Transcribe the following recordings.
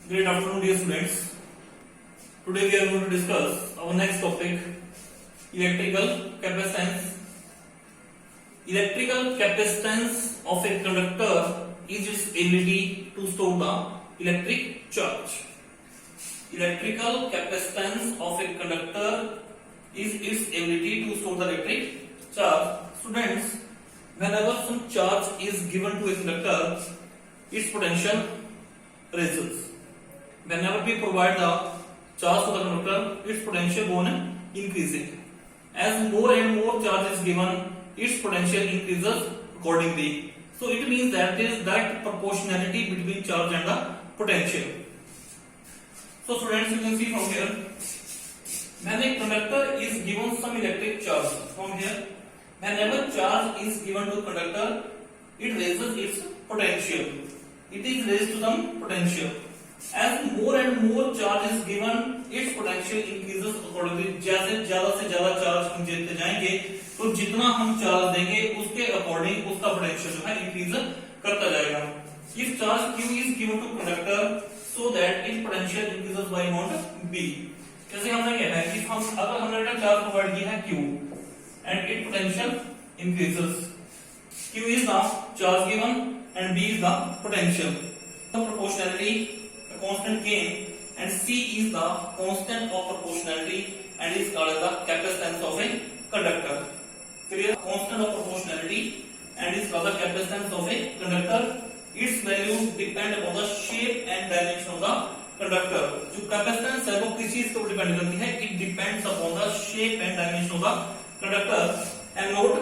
Great afternoon, dear students. Today we are going to discuss our next topic, electrical capacitance. Electrical capacitance of a conductor is its ability to store the electric charge. Electrical capacitance of a conductor is its ability to store the electric charge. Students, whenever some charge is given to a conductor, its potential raises. Whenever we provide the charge to the conductor, its potential go on increasing. As more and more charge is given, its potential increases accordingly. So it means that there is direct proportionality between charge and the potential. So students, you can see from here, when a conductor is given some electric charge, from here, whenever charge is given to conductor, it raises its potential. It is raised to some potential. As more and more charge is given, its potential increases accordingly. जैसे ज्यादा से ज्यादा charge हम देते जाएंगे, तो जितना हम चार्ज देंगे उसके अकॉर्डिंग उसका पोटेंशियल जो है इंक्रीज करता जाएगा. If charge Q is given to conductor, so that its potential increases by amount B. जैसे हमने क्या है कि अगर हमने चार्ज प्रोवाइड किया है Q and its potential increases. Q is the charge given and B is the potential. The proportionality constant gain and C is the constant of proportionality and is called as the capacitance of a conductor. Clear? Constant of proportionality and is called the capacitance of a conductor. Its value depend upon the shape and dimension of the conductor. जो capacitance है वो किस चीज के ऊपर depend करती है? It depends upon the shape and dimension of the conductor. And note,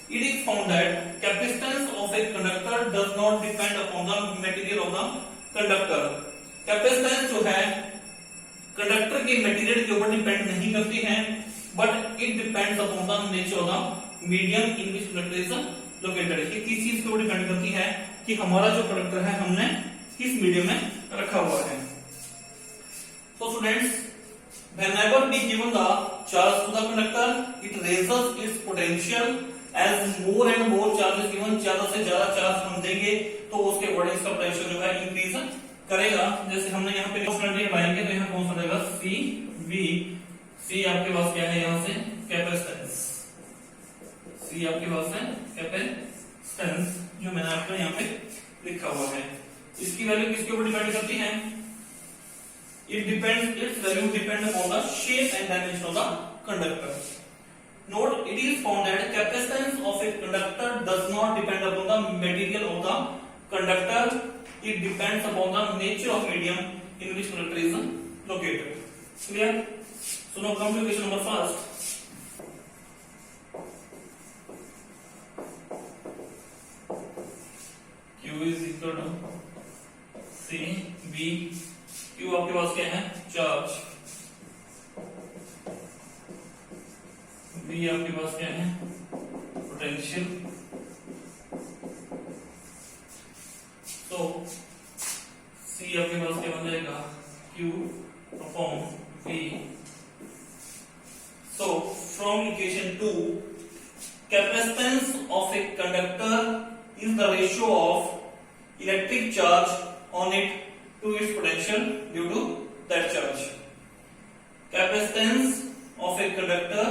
it is found that capacitance of a conductor does not depend upon the material of the conductor. Capacitance जो है conductor के material के ऊपर depend नहीं करती है, but it depends upon the nature of the medium in which conductor is located. ये किस चीज के ऊपर डिपेंड करती है कि हमारा जो कंडक्टर है हमने किस मीडियम में रखा हुआ है. So students, whenever we given the charge to the conductor, it raises its potential. As more and more charge is given, ज्यादा से ज्यादा चार्ज हम देंगे तो उसके अकॉर्डिंग इसका पोटेंशियल जो है इंक्रीज करेगा. जैसे हमने यहाँ पे पोटेंशियल लगाएंगे तो यहाँ कौन सा रहेगा? सी वी. सी आपके पास क्या है? यहाँ से कैपेसिटेंस. सी आपके पास है कैपेसिटेंस, जो मैंने आपको यहाँ पे लिखा हुआ है. इसकी वैल्यू किसके ऊपर डिपेंड करती है? It depends, its value depends upon the shape and dimension of the conductor. Note, it is found that capacitance of a conductor does not depend upon the material of the conductor. It depends upon the nature of medium in which conductor is located. Clear? So now come to question number first. Q is equal to C B. Q आपके पास क्या है? Charge. B आपके पास क्या है? Potential. तो C आपके पास क्या बन जाएगा? Q upon V. So from equation 2, capacitance of a conductor is the ratio of electric charge on it to its potential due to that charge. Capacitance of a conductor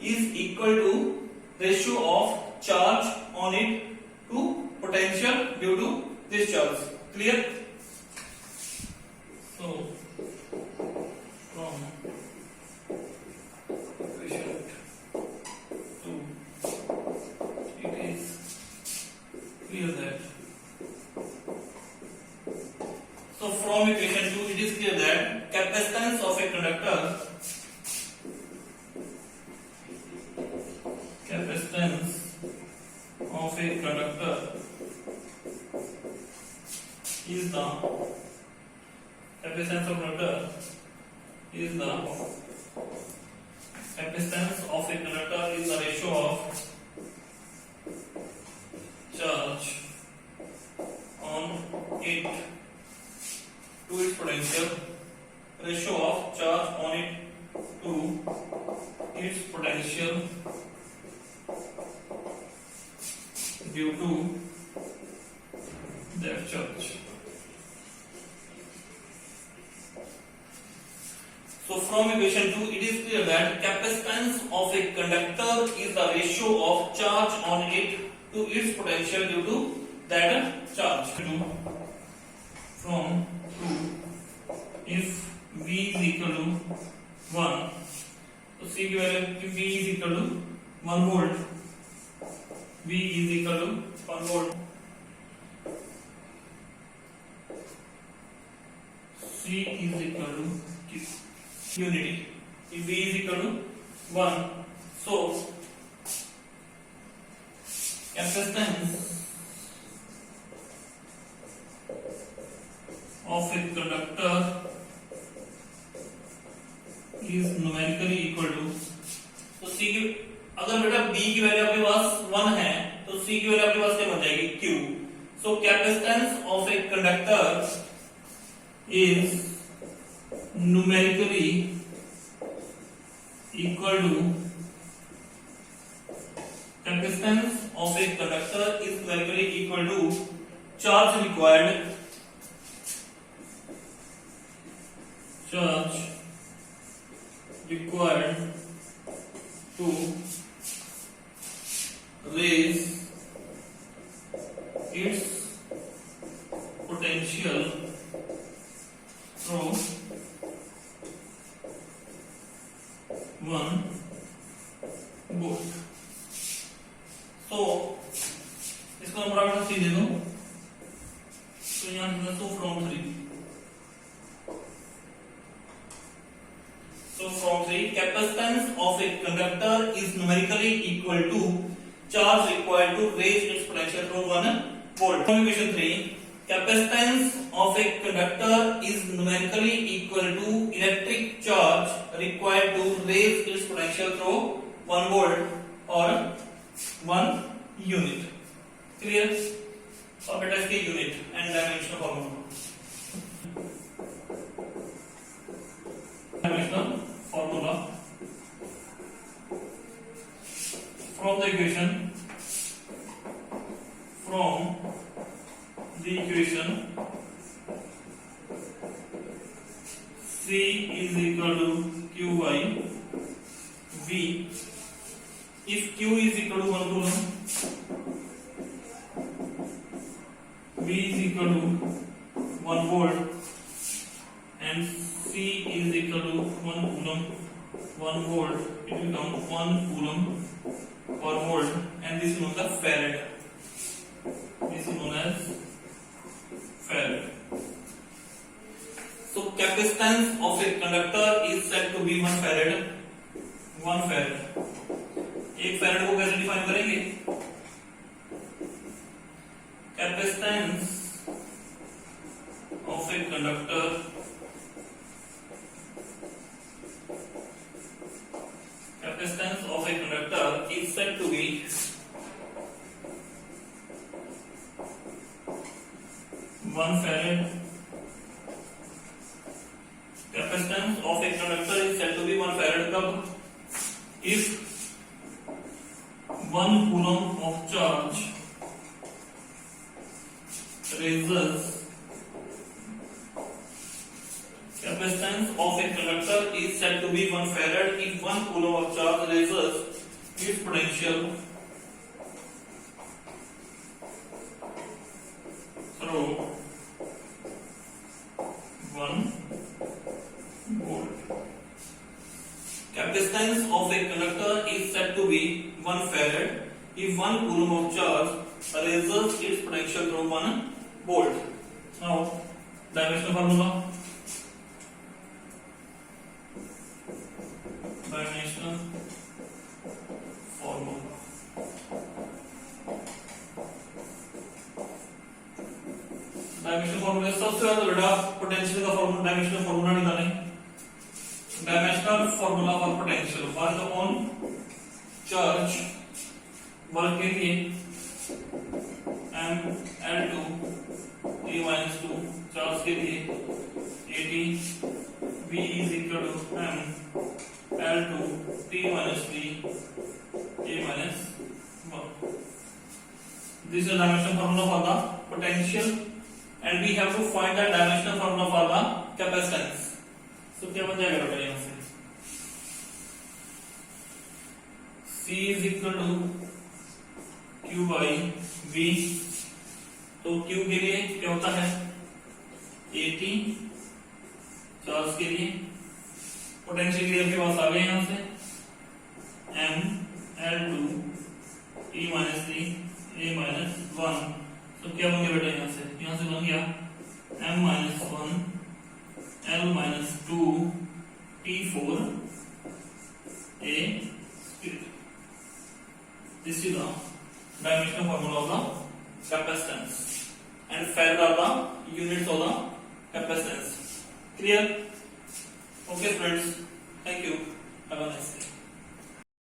is equal to ratio of charge on it to potential due to this charge. Clear? So from equation 2, it is clear that from equation 2 it is clear that capacitance of a conductor is the capacitance of conductor is the capacitance of a conductor is the ratio of charge on it to its potential, ratio of charge on it to its potential due to that charge. from equation 2 it is clear that capacitance of a conductor is the ratio of charge on it to its potential due to that charge. From 2, if V is equal to 1, तो C की value V is equal to 1 volt, V is equal to 1 volt, C is equal to unity, if V is equal to 1, so capacitance of a conductor is numerically equal to, तो C की अगर बेटा B की value आपके पास 1 है तो C की value आपके पास क्या बन जाएगी Q. So capacitance of a conductor is numerically equal to, capacitance of a conductor is numerically equal to charge required to raise its potential through 1 volt. So इसको हम बराबर सी दे दो, तो यहाँ से from 3, so from 3 capacitance of a conductor is numerically equal to charge required to raise its potential through 1 volt. From equation 3 capacitance of a conductor is numerically equal to electric charge required to raise its potential through 1 volt or 1 unit. Clear? और बेटा इसके unit and dimension formula, dimensional formula from the equation C is equal to Q by V. If Q is equal to 1 coulomb, V is equal to 1 volt and C is equal to 1 coulomb, 1 volt, it will become 1 coulomb per volt, and this is known as farad. This is known as farad. So capacitance of a conductor is said to be 1 farad. 1 farad. एक farad को कैसे define करेंगे? Capacitance of a conductor is said to be 1 farad. Capacitance of a conductor is said to be 1 farad कब? If 1 coulomb of charge raises, capacitance of a conductor is said to be 1 farad if 1 coulomb of charge raises its potential through 1 volt. Capacitance of a conductor is said to be 1 farad if 1 coulomb of charge raises its potential through 1 volt. Now, dimensional formula. Dimensional formula. Dimensional formula सबसे पहले बेटा potential का formula, dimensional formula निकालें. Dimensional formula for potential, work upon charge, work के लिए m L2 t minus 2, charge के लिए at v is equal to m L2 t minus 3 a minus 1. This is the dimensional formula for the potential, and we have to find the dimensional formula for the capacitance. So क्या बन जाएगा बेटा यहाँ से? C is equal to Q by V। तो Q के लिए क्या होता है AT, चार्ज के लिए पोटेंशियल के लिए आपके पास आ गए यहां से ML2 E minus 3 A minus 1। तो क्या बन गया बेटा यहां से बन गया M minus 1 L minus 2 T4 A sphere। This is the dimensional formula of the capacitance and Farad are the units of the capacitance। Clear? Okay friends, thank you, have a nice day।